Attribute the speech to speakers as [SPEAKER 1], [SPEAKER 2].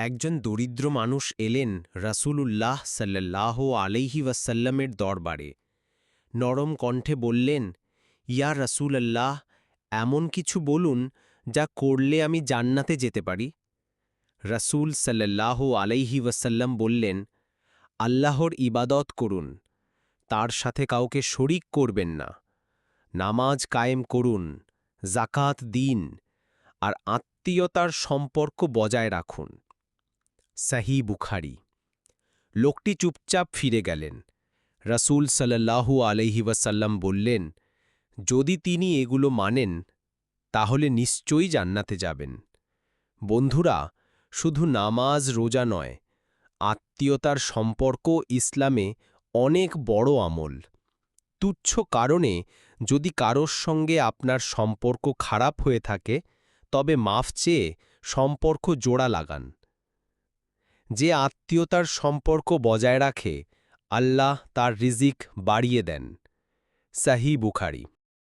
[SPEAKER 1] একজন দরিদ্র মানুষ এলেন রাসূলুল্লাহ সাল্লাল্লাহু আলাইহি ওয়াসাল্লামের দরবারে। নরম কণ্ঠে বললেন, ইয়া রাসূলাল্লাহ, এমন কিছু বলুন যা করলে আমি জান্নাতে যেতে পারি। রাসূল সাল্লাল্লাহু আলাইহি ওয়াসাল্লাম বললেন, আল্লাহর ইবাদত করুন, তার সাথে কাউকে শরিক করবেন না। নামাজ কায়েম করুন, যাকাত দিন, আর আত্মীয়তার সম্পর্ক বজায় রাখুন। সহিহ বুখারী। লোকটি চুপচাপ ফিরে গেলেন। রাসূল সাল্লাল্লাহু আলাইহি ওয়াসাল্লাম বললেন, যদি তিনি এগুলো মানেন তাহলে নিশ্চয়ই জান্নাতে যাবেন। বন্ধুরা, শুধু নামাজ রোজা নয়, আত্মীয়তার সম্পর্ক ইসলামে অনেক বড় আমল। তুচ্ছ কারণে যদি কারোর সঙ্গে আপনার সম্পর্ক খারাপ হয়ে থাকে, তবে মাফ চেয়ে সম্পর্ক জোড়া লাগান। যে আত্মীয়তার সম্পর্ক বজায় রাখে, আল্লাহ তার রিজিক বাড়িয়ে দেন। সহিহ বুখারী।